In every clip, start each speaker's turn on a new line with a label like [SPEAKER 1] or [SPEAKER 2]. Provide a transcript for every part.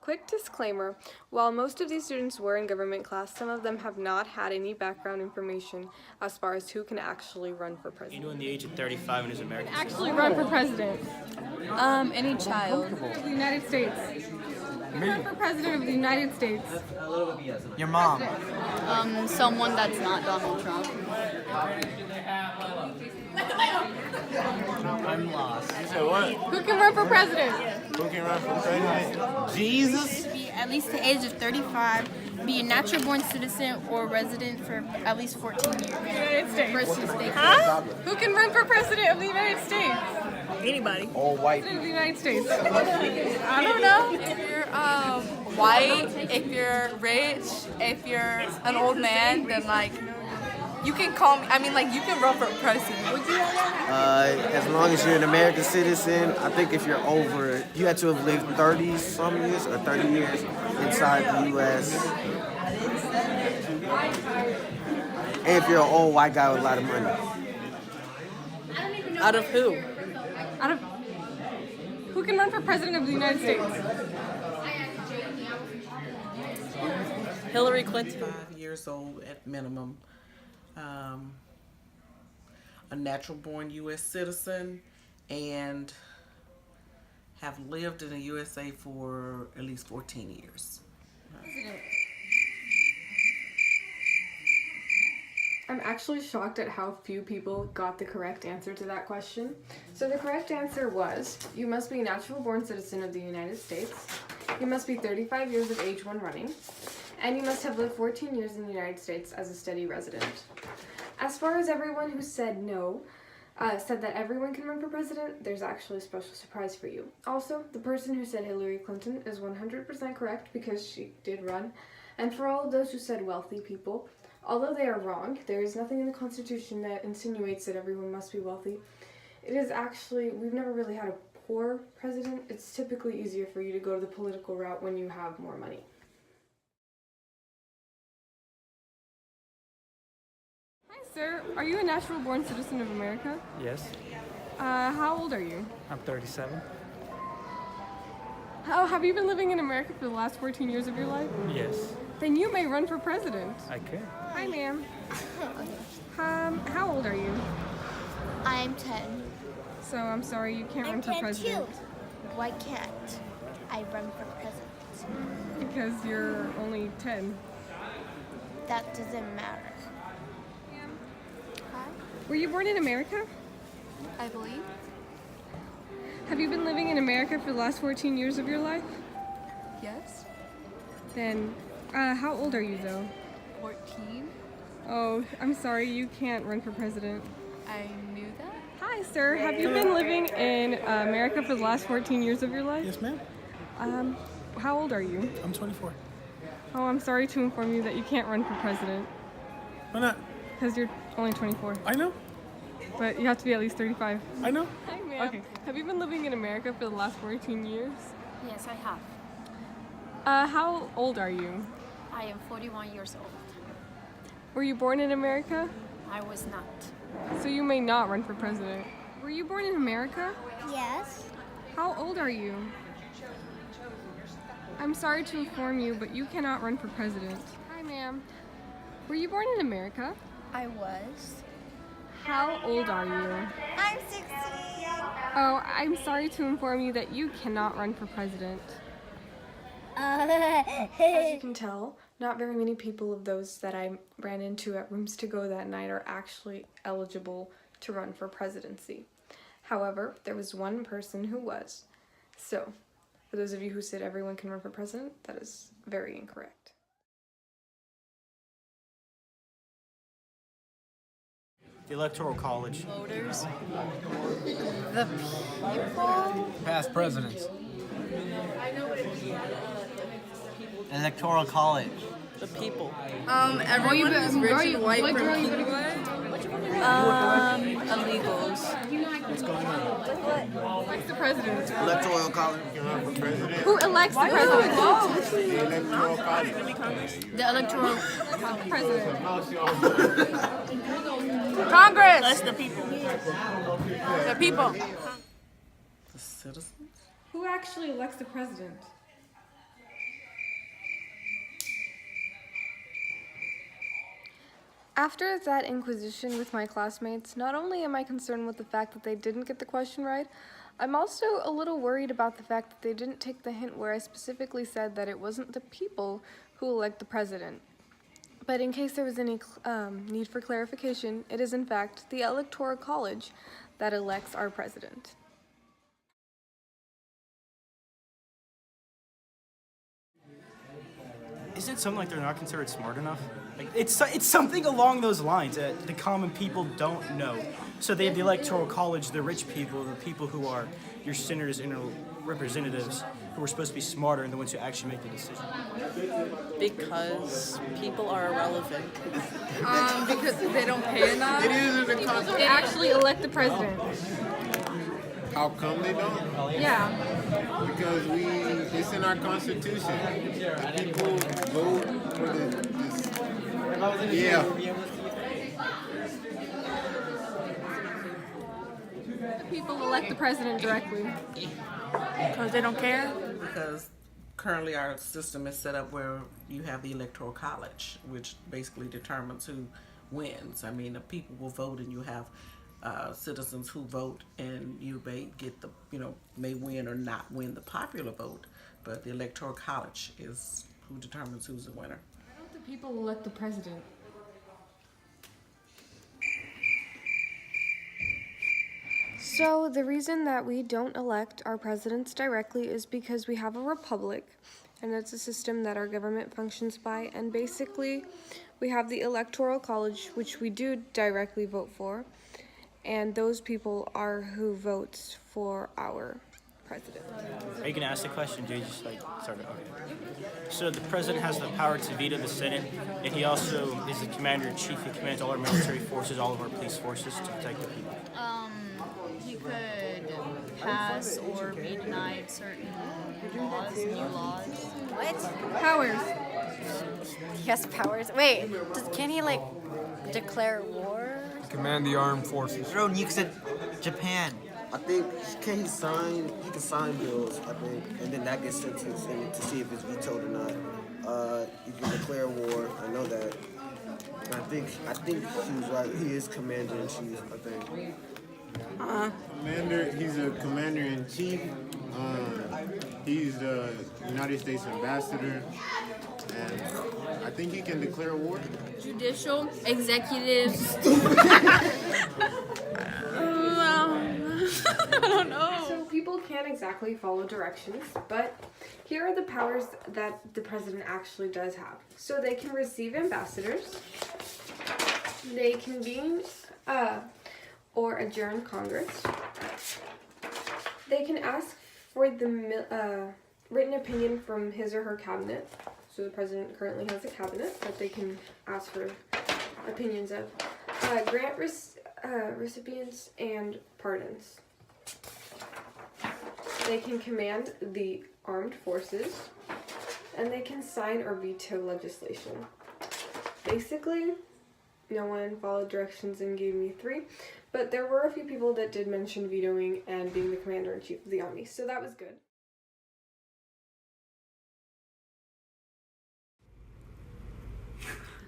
[SPEAKER 1] Quick disclaimer, while most of these students were in government class, some of them have not had any background information as far as who can actually run for president.
[SPEAKER 2] Anyone the age of 35 and is American.
[SPEAKER 1] Actually run for president.
[SPEAKER 3] Any child.
[SPEAKER 1] Of the United States. Run for president of the United States.
[SPEAKER 4] Your mom.
[SPEAKER 3] Someone that's not Donald Trump.
[SPEAKER 4] I'm lost.
[SPEAKER 2] So what?
[SPEAKER 1] Who can run for president?
[SPEAKER 2] Who can run for president? Jesus?
[SPEAKER 5] Be at least the age of 35, be a natural born citizen or resident for at least 14 years.
[SPEAKER 1] United States.
[SPEAKER 5] Versus state.
[SPEAKER 1] Who can run for president of the United States?
[SPEAKER 3] Anybody.
[SPEAKER 4] All white.
[SPEAKER 1] President of the United States.
[SPEAKER 3] I don't know. If you're white, if you're rich, if you're an old man, then you can call me. You can run for president.
[SPEAKER 4] As long as you're an American citizen, I think if you're over, you had to have lived 30-some years or 30 years inside the U.S. And if you're an old white guy with a lot of money.
[SPEAKER 3] Out of who?
[SPEAKER 1] Who can run for president of the United States?
[SPEAKER 3] Hillary Clinton.
[SPEAKER 6] 5 years old at minimum, a natural born U.S. citizen, and have lived in the USA for at least 14 years.
[SPEAKER 1] I'm actually shocked at how few people got the correct answer to that question. So the correct answer was, you must be a natural born citizen of the United States, you must be 35 years of age when running, and you must have lived 14 years in the United States as a steady resident. As far as everyone who said no, said that everyone can run for president, there's actually a special surprise for you. Also, the person who said Hillary Clinton is 100% correct because she did run. And for all of those who said wealthy people, although they are wrong, there is nothing in the Constitution that insinuates that everyone must be wealthy. It is actually, we've never really had a poor president. It's typically easier for you to go to the political route when you have more money. Hi, sir. Are you a natural born citizen of America?
[SPEAKER 7] Yes,
[SPEAKER 1] How old are you?
[SPEAKER 7] I'm 37.
[SPEAKER 1] How have you been living in America for the last 14 years of your life?
[SPEAKER 7] Yes,
[SPEAKER 1] Then you may run for president.
[SPEAKER 7] I can.
[SPEAKER 1] Hi, ma'am. How old are you?
[SPEAKER 8] I'm 10.
[SPEAKER 1] So I'm sorry, you can't run for president.
[SPEAKER 8] Why can't I run for president?
[SPEAKER 1] Because you're only 10.
[SPEAKER 8] That doesn't matter. Hi.
[SPEAKER 1] Were you born in America?
[SPEAKER 3] I believe.
[SPEAKER 1] Have you been living in America for the last 14 years of your life?
[SPEAKER 3] Yes.
[SPEAKER 1] Then, how old are you though?
[SPEAKER 3] 14.
[SPEAKER 1] Oh, I'm sorry, you can't run for president.
[SPEAKER 3] I knew that.
[SPEAKER 1] Hi, sir. Have you been living in America for the last 14 years of your life?
[SPEAKER 9] Yes, ma'am.
[SPEAKER 1] How old are you?
[SPEAKER 9] I'm 24.
[SPEAKER 1] Oh, I'm sorry to inform you that you can't run for president
[SPEAKER 9] Why not?
[SPEAKER 1] because you're only 24.
[SPEAKER 9] I know.
[SPEAKER 1] But you have to be at least 35.
[SPEAKER 9] I know.
[SPEAKER 1] Hi, ma'am. Okay. Have you been living in America for the last 14 years?
[SPEAKER 5] Yes, I have.
[SPEAKER 1] How old are you?
[SPEAKER 5] I am 41 years old.
[SPEAKER 1] Were you born in America?
[SPEAKER 5] I was not.
[SPEAKER 1] So you may not run for president. Were you born in America?
[SPEAKER 8] Yes.
[SPEAKER 1] How old are you? I'm sorry to inform you, but you cannot run for president. Hi, ma'am. Were you born in America?
[SPEAKER 8] I was.
[SPEAKER 1] How old are you?
[SPEAKER 8] I'm 16.
[SPEAKER 1] Oh, I'm sorry to inform you that you cannot run for president. As you can tell, not very many people of those that I ran into at Rooms to Go that night are actually eligible to run for presidency. However, there was one person who was. So, for those of you who said everyone can run for president, that is very incorrect.
[SPEAKER 2] The Electoral College.
[SPEAKER 3] Voters.
[SPEAKER 5] The people?
[SPEAKER 4] Past presidents. Electoral College.
[SPEAKER 3] The people.
[SPEAKER 5] Everyone who's rich and white from
[SPEAKER 3] Illegals.
[SPEAKER 1] Who elects the president?
[SPEAKER 4] Electoral College.
[SPEAKER 1] Who elects the president?
[SPEAKER 5] the electoral
[SPEAKER 1] President.
[SPEAKER 5] Congress.
[SPEAKER 3] That's the people. The people.
[SPEAKER 6] The citizens?
[SPEAKER 1] Who actually elects the president? After that inquisition with my classmates, not only am I concerned with the fact that they didn't get the question right, I'm also a little worried about the fact that they didn't take the hint where I specifically said that it wasn't the people who elect the president. But in case there was any need for clarification, it is in fact the Electoral College that elects our president.
[SPEAKER 2] Isn't it something like they're not considered smart enough? Like it's something along those lines that the common people don't know. So they have the Electoral College, the rich people, the people who are your senators and representatives, who are supposed to be smarter and the ones who actually make the decision.
[SPEAKER 7] Because people are irrelevant.
[SPEAKER 3] Because they don't pay enough.
[SPEAKER 9] It is in the constitution.
[SPEAKER 1] They actually elect the president.
[SPEAKER 9] How come they don't?
[SPEAKER 1] Yeah.
[SPEAKER 9] Because it's in our constitution. People vote for this. Yeah.
[SPEAKER 1] The people elect the president directly.
[SPEAKER 3] Because they don't care.
[SPEAKER 6] Because currently our system is set up where you have the Electoral College, which basically determines who wins. I mean, the people will vote, and you have citizens who vote, and you may get may win or not win the popular vote, but the Electoral College is who determines who's the winner.
[SPEAKER 1] Why don't the people elect the president? So the reason that we don't elect our presidents directly is because we have a republic, and it's a system that our government functions by, and basically we have the Electoral College, which we do directly vote for, and those people are who votes for our president.
[SPEAKER 2] Are you gonna ask the question, Jay? Just like start it. Okay. So the president has the power to veto the Senate, and he also is the commander-in-chief. He commands all our military forces, all of our police forces to protect the people.
[SPEAKER 10] He could pass or be denied certain laws, new laws.
[SPEAKER 8] What?
[SPEAKER 1] Powers.
[SPEAKER 8] He has powers. Wait, can he like declare war?
[SPEAKER 11] Command the armed forces.
[SPEAKER 12] Throw nukes at Japan.
[SPEAKER 4] I think he can sign bills, I think, and then that gets sent to the Senate to see if it's vetoed or not. You can declare war, I know that. And I think he was right. He is commander-in-chief, I think.
[SPEAKER 9] He's a commander-in-chief. He's the United States ambassador. And I think he can declare war.
[SPEAKER 5] Judicial, executive.
[SPEAKER 3] I don't know.
[SPEAKER 1] So people can't exactly follow directions, but here are the powers that the president actually does have. So they can receive ambassadors, they convene or adjourn Congress, they can ask for the written opinion from his or her cabinet. So the president currently has a cabinet that they can ask for opinions of. Grant recipients and pardons. They can command the armed forces, and they can sign or veto legislation. Basically, no one followed directions and gave me 3, but there were a few people that did mention vetoing and being the commander-in-chief of the army, so that was good.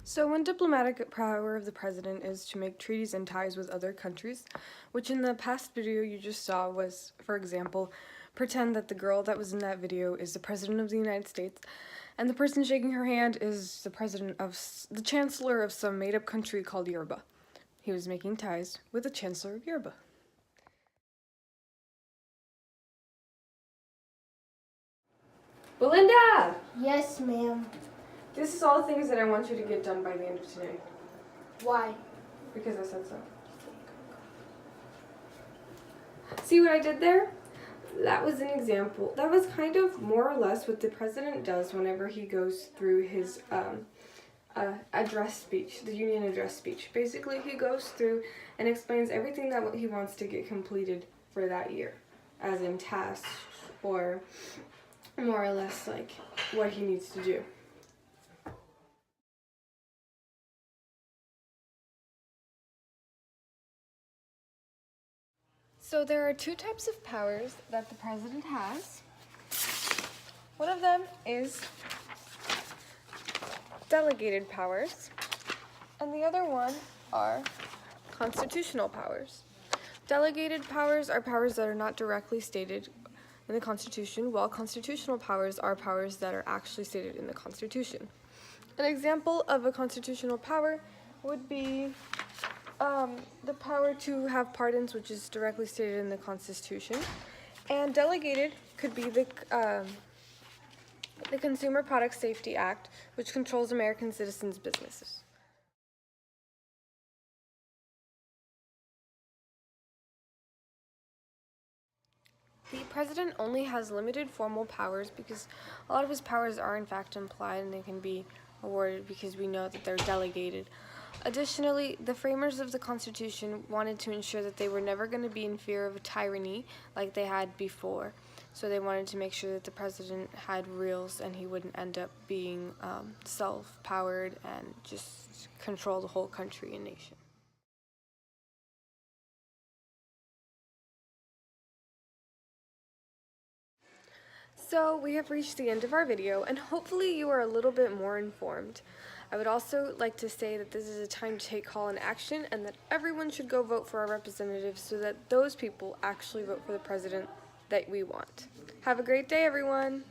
[SPEAKER 1] So one diplomatic power of the president is to make treaties and ties with other countries, which in the past video you just saw was, for example, pretend that the girl that was in that video is the president of the United States, and the person shaking her hand is the chancellor of some made-up country called Yoruba. He was making ties with the chancellor of Yoruba. Belinda!
[SPEAKER 8] Yes, ma'am.
[SPEAKER 1] This is all the things that I want you to get done by the end of today.
[SPEAKER 8] Why?
[SPEAKER 1] Because I said so. See what I did there? That was an example. That was kind of more or less what the president does whenever he goes through his address speech, the union address speech. Basically, he goes through and explains everything that he wants to get completed for that year, as in tasks or more or less like what he needs to do. So there are 2 types of powers that the president has. One of them is delegated powers, And the other one are constitutional powers. Delegated powers are powers that are not directly stated in the Constitution, while constitutional powers are powers that are actually stated in the Constitution. An example of a constitutional power would be the power to have pardons, which is directly stated in the Constitution, and delegated could be the Consumer Product Safety Act, which controls American citizens' businesses. The president only has limited formal powers because a lot of his powers are in fact implied and they can be awarded because we know that they're delegated. Additionally, the framers of the Constitution wanted to ensure that they were never going to be in fear of a tyranny like they had before. So they wanted to make sure that the president had reals and he wouldn't end up being self-powered and just control the whole country and nation. So we have reached the end of our video, and hopefully you are a little bit more informed. I would also like to say that this is a time to take call and action, and that everyone should go vote for our representatives so that those people actually vote for the president that we want. Have a great day, everyone!